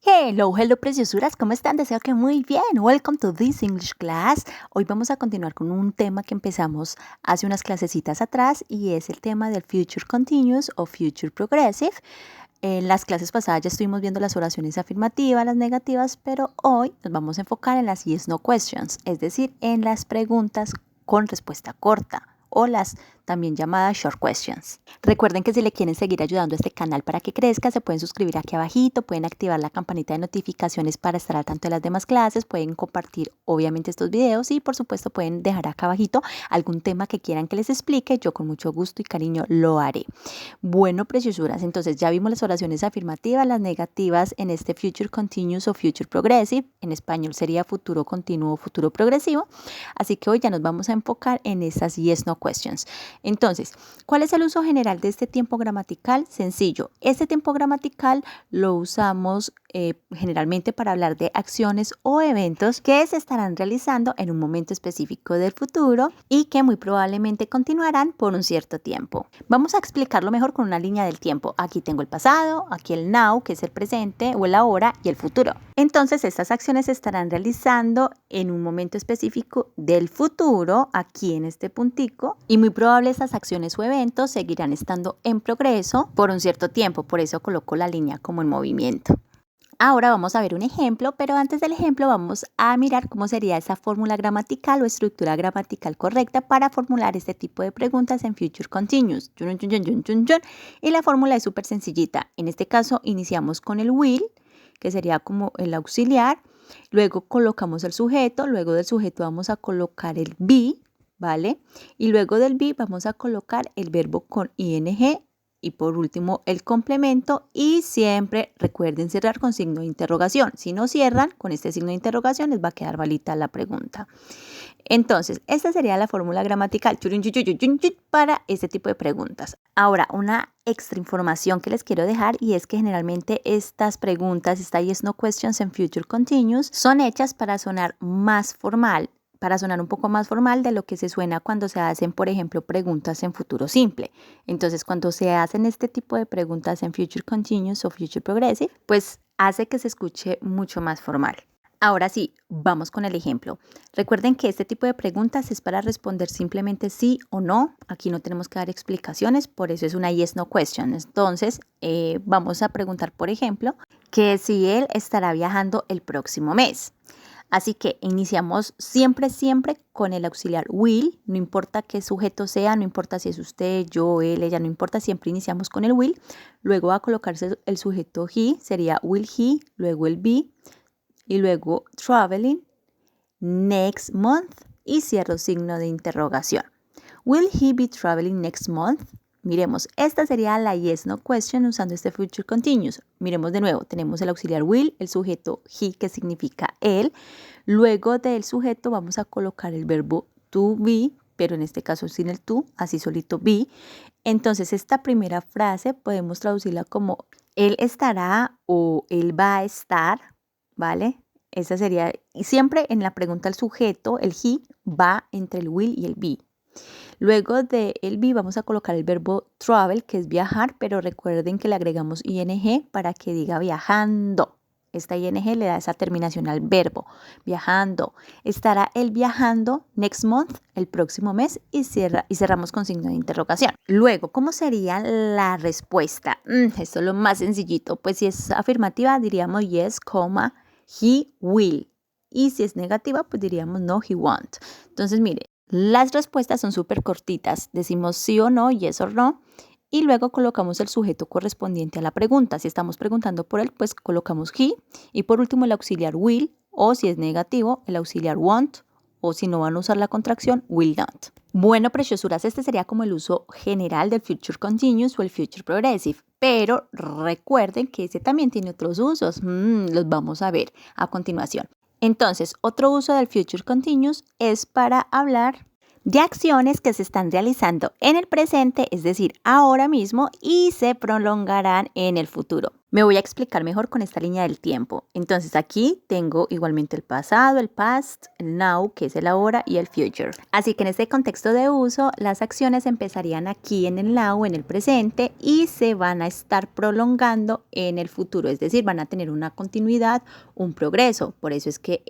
Hello preciosuras, ¿cómo están? Deseo que muy bien. Welcome to this English class. Hoy vamos a continuar con un tema que empezamos hace unas clasecitas atrás y es el tema del Future Continuous o Future Progressive. En las clases pasadas ya estuvimos viendo las oraciones afirmativas, las negativas, pero hoy nos vamos a enfocar en las yes/no questions, es decir, en las preguntas con respuesta corta o las también llamadas short questions. Recuerden que si le quieren seguir ayudando a este canal para que crezca, se pueden suscribir aquí abajito, pueden activar la campanita de notificaciones para estar al tanto de las demás clases, pueden compartir obviamente estos videos y por supuesto pueden dejar acá abajito algún tema que quieran que les explique, yo con mucho gusto y cariño lo haré. Bueno, preciosuras, entonces ya vimos las oraciones afirmativas, las negativas en este Future Continuous o Future Progressive, en español sería futuro continuo o futuro progresivo, así que hoy ya nos vamos a enfocar en esas yes/no questions. Entonces, ¿cuál es el uso general de este tiempo gramatical? Sencillo, este tiempo gramatical lo usamos generalmente para hablar de acciones o eventos que se estarán realizando en un momento específico del futuro y que muy probablemente continuarán por un cierto tiempo. Vamos a explicarlo mejor con una línea del tiempo. Aquí tengo el pasado, aquí el now, que es el presente o el ahora, y el futuro. Entonces, estas acciones se estarán realizando en un momento específico del futuro, aquí en este puntico, y muy probable estas acciones o eventos seguirán estando en progreso por un cierto tiempo, por eso coloco la línea como en movimiento. Ahora vamos a ver un ejemplo, pero antes del ejemplo vamos a mirar cómo sería esa fórmula gramatical o estructura gramatical correcta para formular este tipo de preguntas en Future Continuous. Y la fórmula es súper sencillita. En este caso iniciamos con el will, que sería como el auxiliar, luego colocamos el sujeto, luego del sujeto vamos a colocar el be, ¿vale? Y luego del be vamos a colocar el verbo con ing y por último el complemento y siempre recuerden cerrar con signo de interrogación. Si no cierran con este signo de interrogación les va a quedar valita la pregunta. Entonces, esta sería la fórmula gramatical para este tipo de preguntas. Ahora, una extra información que les quiero dejar y es que generalmente estas preguntas, estas yes/no questions en Future Continuous, son hechas para sonar más formal, para sonar un poco más formal de lo que se suena cuando se hacen, por ejemplo, preguntas en futuro simple. Entonces, cuando se hacen este tipo de preguntas en Future Continuous o Future Progressive, pues hace que se escuche mucho más formal. Ahora sí, vamos con el ejemplo. Recuerden que este tipo de preguntas es para responder simplemente sí o no. Aquí no tenemos que dar explicaciones, por eso es una yes/no question. Entonces, vamos a preguntar, por ejemplo, que si él estará viajando el próximo mes. Así que iniciamos siempre con el auxiliar will, no importa qué sujeto sea, no importa si es usted, yo, él, ella, no importa, siempre iniciamos con el will. Luego va a colocarse el sujeto he, sería will he, luego el be, y luego traveling, next month, y cierro signo de interrogación. Will he be traveling next month? Miremos, esta sería la yes/no question usando este Future Continuous. Miremos de nuevo, tenemos el auxiliar will, el sujeto he, que significa él. Luego del sujeto vamos a colocar el verbo to be, pero en este caso sin el to, así solito be. Entonces, esta primera frase podemos traducirla como él estará o él va a estar, ¿vale? Esa sería, y siempre en la pregunta el sujeto, el he, va entre el will y el be. Luego de el be vamos a colocar el verbo travel, que es viajar, pero recuerden que le agregamos ing para que diga viajando. Esta ing le da esa terminación al verbo, viajando. Estará él viajando next month, el próximo mes, y cerramos con signo de interrogación. Luego, ¿cómo sería la respuesta? Esto es lo más sencillito. Pues si es afirmativa, diríamos yes, he will. Y si es negativa, pues diríamos no, he won't. Entonces, mire, las respuestas son súper cortitas. Decimos sí o no, yes or no. Y luego colocamos el sujeto correspondiente a la pregunta. Si estamos preguntando por él, pues colocamos he. Y por último el auxiliar will, o si es negativo, el auxiliar won't, o si no van a usar la contracción, will not. Bueno, preciosuras, este sería como el uso general del Future Continuous o el Future Progressive. Pero recuerden que ese también tiene otros usos. Los vamos a ver a continuación. Entonces, otro uso del Future Continuous es para hablar de acciones que se están realizando en el presente, es decir, ahora mismo, y se prolongarán en el futuro. Me voy a explicar mejor con esta línea del tiempo. Entonces aquí tengo igualmente el pasado, el past, el now, que es el ahora, y el future. Así que en este contexto de uso, las acciones empezarían aquí en el now, en el presente, y se van a estar prolongando en el futuro. Es decir, van a tener una continuidad, un progreso. Por eso es que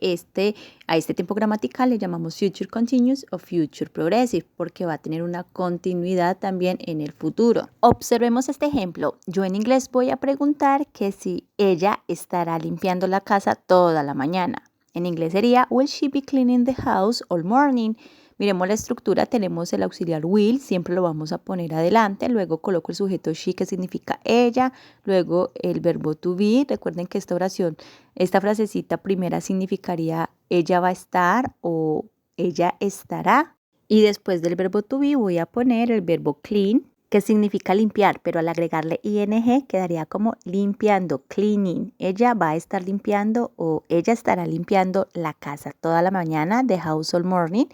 a este tiempo gramatical le llamamos future continuous o future progressive, porque va a tener una continuidad también en el futuro. Observemos este ejemplo. Yo en inglés voy a preguntar que si ella estará limpiando la casa toda la mañana. En inglés sería, will she be cleaning the house all morning? Miremos la estructura, tenemos el auxiliar will, siempre lo vamos a poner adelante, luego coloco el sujeto she, que significa ella, luego el verbo to be. Recuerden que esta oración, esta frasecita primera significaría ella va a estar o ella estará. Y después del verbo to be voy a poner el verbo clean, que significa limpiar, pero al agregarle ing quedaría como limpiando, cleaning. Ella va a estar limpiando o ella estará limpiando la casa toda la mañana, the house all morning.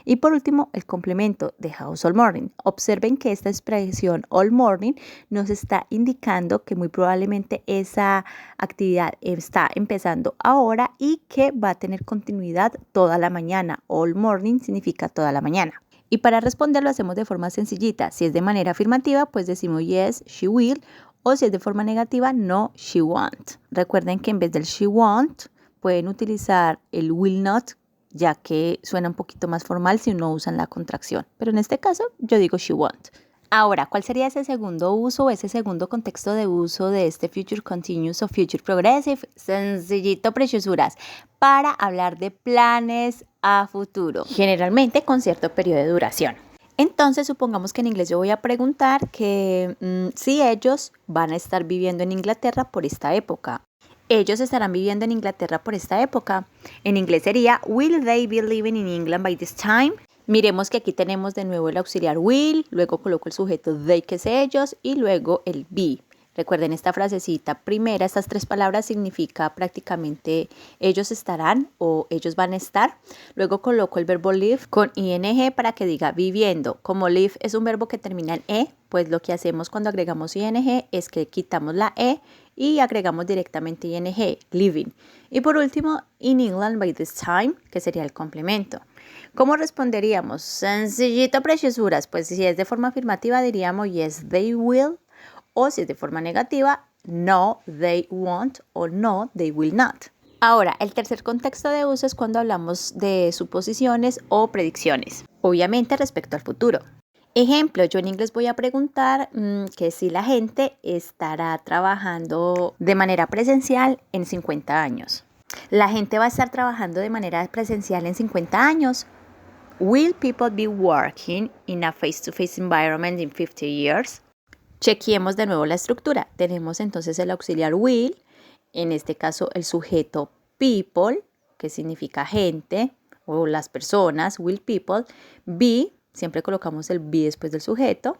Y por último, el complemento, the house all morning. Observen que esta expresión all morning nos está indicando que muy probablemente esa actividad está empezando ahora y que va a tener continuidad toda la mañana. All morning significa toda la mañana. Y para responder lo hacemos de forma sencillita. Si es de manera afirmativa, pues decimos yes, she will. O si es de forma negativa, no, she won't. Recuerden que en vez del she won't, pueden utilizar el will not, ya que suena un poquito más formal si no usan la contracción. Pero en este caso, yo digo she won't. Ahora, ¿cuál sería ese segundo uso o ese segundo contexto de uso de este Future Continuous o Future Progressive? Sencillito, preciosuras, para hablar de planes a futuro, generalmente con cierto periodo de duración. Entonces, supongamos que en inglés yo voy a preguntar que si ellos van a estar viviendo en Inglaterra por esta época. Ellos estarán viviendo en Inglaterra por esta época. En inglés sería, will they be living in England by this time? Miremos que aquí tenemos de nuevo el auxiliar will, luego coloco el sujeto they, que es ellos, y luego el be. Recuerden esta frasecita primera, estas tres palabras significa prácticamente ellos estarán o ellos van a estar. Luego coloco el verbo live con ing para que diga viviendo. Como live es un verbo que termina en e, pues lo que hacemos cuando agregamos ing es que quitamos la e y agregamos directamente ing, living. Y por último, in England by this time, que sería el complemento. ¿Cómo responderíamos? Sencillito, preciosuras. Pues si es de forma afirmativa diríamos yes, they will. O si es de forma negativa, no, they won't o no, they will not. Ahora, el tercer contexto de uso es cuando hablamos de suposiciones o predicciones, obviamente respecto al futuro. Ejemplo, yo en inglés voy a preguntar que si la gente estará trabajando de manera presencial en 50 años. La gente va a estar trabajando de manera presencial en 50 años. Will people be working in a face-to-face environment in 50 years? Chequeemos de nuevo la estructura. Tenemos entonces el auxiliar will, en este caso el sujeto people, que significa gente o las personas, will people. Be, siempre colocamos el be después del sujeto.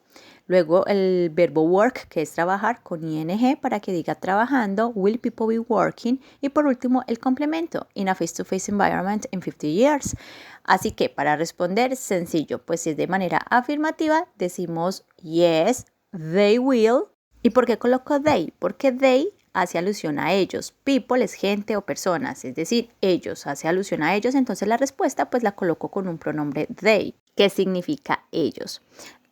Luego el verbo work, que es trabajar, con ing para que diga trabajando, will people be working. Y por último el complemento, in a face-to-face environment in 50 years. Así que para responder, sencillo, pues si es de manera afirmativa, decimos yes, they will. ¿Y por qué coloco they? Porque they hace alusión a ellos. People es gente o personas, es decir, ellos hace alusión a ellos. Entonces la respuesta pues la coloco con un pronombre they, que significa ellos.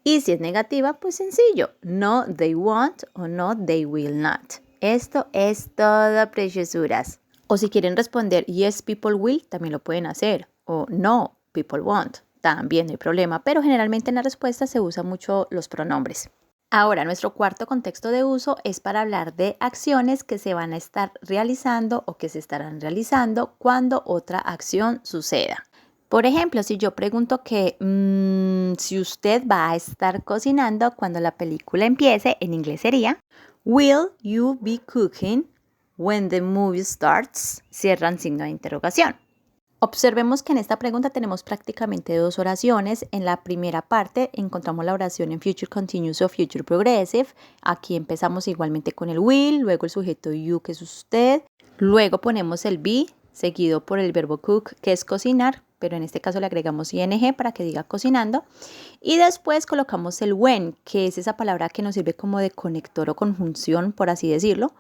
Y si es negativa, pues sencillo, no, they won't o no, they will not. Esto es todo, preciosuras. O si quieren responder yes, people will, también lo pueden hacer. O no, people won't, también no hay problema. Pero generalmente en la respuesta se usan mucho los pronombres. Ahora, nuestro cuarto contexto de uso es para hablar de acciones que se van a estar realizando o que se estarán realizando cuando otra acción suceda. Por ejemplo, si yo pregunto que si usted va a estar cocinando cuando la película empiece, en inglés sería will you be cooking when the movie starts? Cierran signo de interrogación. Observemos que en esta pregunta tenemos prácticamente dos oraciones. En la primera parte encontramos la oración en Future Continuous o Future Progressive. Aquí empezamos igualmente con el will, luego el sujeto you, que es usted. Luego ponemos el be, seguido por el verbo cook, que es cocinar, pero en este caso le agregamos ing para que diga cocinando. Y después colocamos el when, que es esa palabra que nos sirve como de conector o conjunción, por así decirlo.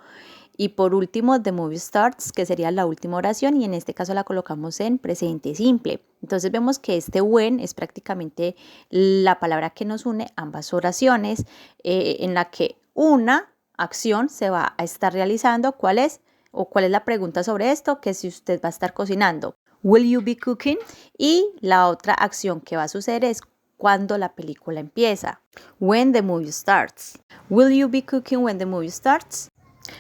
Y por último, the movie starts, que sería la última oración, y en este caso la colocamos en presente simple. Entonces vemos que este when es prácticamente la palabra que nos une ambas oraciones, en la que una acción se va a estar realizando. ¿Cuál es? O cuál es la pregunta sobre esto, que si usted va a estar cocinando. Will you be cooking? Y la otra acción que va a suceder es cuando la película empieza. When the movie starts. Will you be cooking when the movie starts?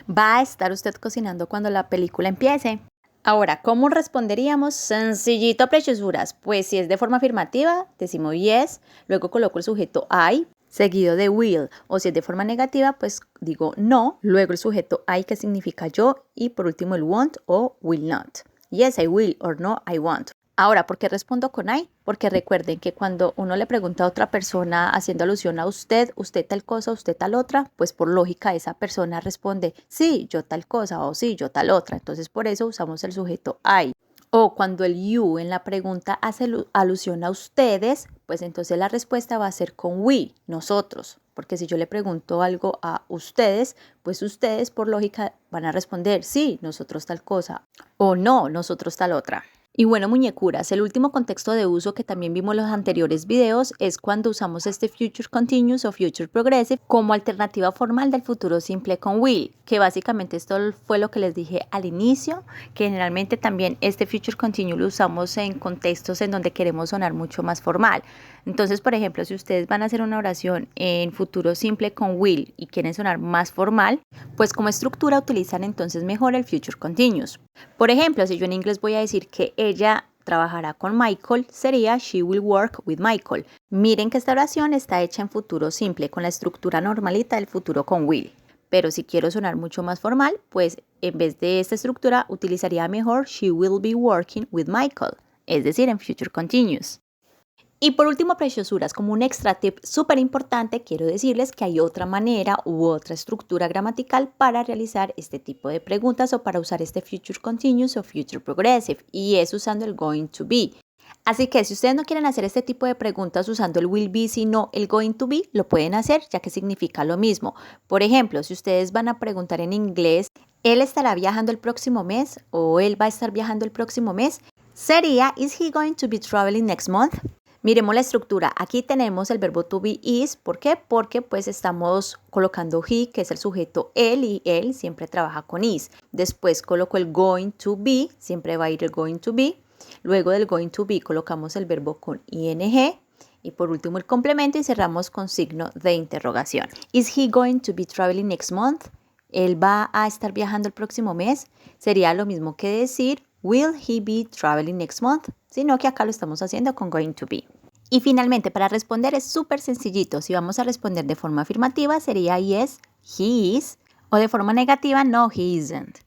¿Va a estar usted cocinando cuando la película empiece? Ahora, ¿cómo responderíamos? Sencillito, preciosuras. Pues si es de forma afirmativa, decimos yes, luego coloco el sujeto I, seguido de will. O si es de forma negativa, pues digo no, luego el sujeto I, que significa yo, y por último el won't o will not. Yes, I will, or no, I won't. Ahora, ¿por qué respondo con I? Porque recuerden que cuando uno le pregunta a otra persona haciendo alusión a usted tal cosa, usted tal otra, pues por lógica esa persona responde sí, yo tal cosa o sí, yo tal otra. Entonces por eso usamos el sujeto I. O cuando el you en la pregunta hace alusión a ustedes, pues entonces la respuesta va a ser con we, nosotros. Porque si yo le pregunto algo a ustedes, pues ustedes por lógica van a responder sí, nosotros tal cosa o no, nosotros tal otra. Y bueno, muñecuras, el último contexto de uso que también vimos en los anteriores videos es cuando usamos este Future Continuous o Future Progressive como alternativa formal del futuro simple con will, que básicamente esto fue lo que les dije al inicio, que generalmente también este Future Continuous lo usamos en contextos en donde queremos sonar mucho más formal. Entonces, por ejemplo, si ustedes van a hacer una oración en futuro simple con will y quieren sonar más formal, pues como estructura utilizan entonces mejor el Future Continuous. Por ejemplo, si yo en inglés voy a decir que ella trabajará con Michael, sería she will work with Michael. Miren que esta oración está hecha en futuro simple, con la estructura normalita del futuro con will. Pero si quiero sonar mucho más formal, pues en vez de esta estructura utilizaría mejor she will be working with Michael, es decir, en future continuous. Y por último, preciosuras, como un extra tip súper importante, quiero decirles que hay otra manera u otra estructura gramatical para realizar este tipo de preguntas o para usar este future continuous o future progressive, y es usando el going to be. Así que si ustedes no quieren hacer este tipo de preguntas usando el will be, sino el going to be, lo pueden hacer, ya que significa lo mismo. Por ejemplo, si ustedes van a preguntar en inglés, ¿él estará viajando el próximo mes? ¿O él va a estar viajando el próximo mes? Sería, ¿is he going to be traveling next month? Miremos la estructura. Aquí tenemos el verbo to be is. ¿Por qué? Porque pues estamos colocando he, que es el sujeto él, y él siempre trabaja con is. Después coloco el going to be, siempre va a ir el going to be. Luego del going to be colocamos el verbo con ing. Y por último el complemento y cerramos con signo de interrogación. Is he going to be traveling next month? ¿Él va a estar viajando el próximo mes? Sería lo mismo que decir will he be traveling next month? Sino que acá lo estamos haciendo con going to be. Y finalmente, para responder es súper sencillito. Si vamos a responder de forma afirmativa sería yes, he is, o de forma negativa no, he isn't.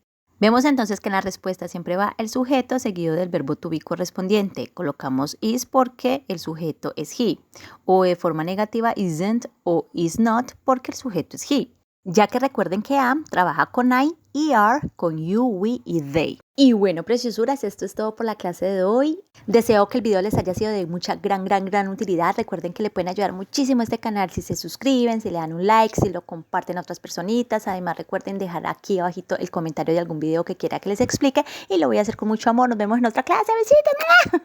Vemos entonces que en la respuesta siempre va el sujeto seguido del verbo to be correspondiente. Colocamos is porque el sujeto es he, o de forma negativa isn't o is not porque el sujeto es he. Ya que recuerden que am trabaja con I y are con you, we y they. Y bueno, preciosuras, esto es todo por la clase de hoy. Deseo que el video les haya sido de mucha gran utilidad. Recuerden que le pueden ayudar muchísimo a este canal si se suscriben, si le dan un like, si lo comparten a otras personitas. Además, recuerden dejar aquí abajito el comentario de algún video que quiera que les explique y lo voy a hacer con mucho amor. Nos vemos en otra clase. ¡Besitos!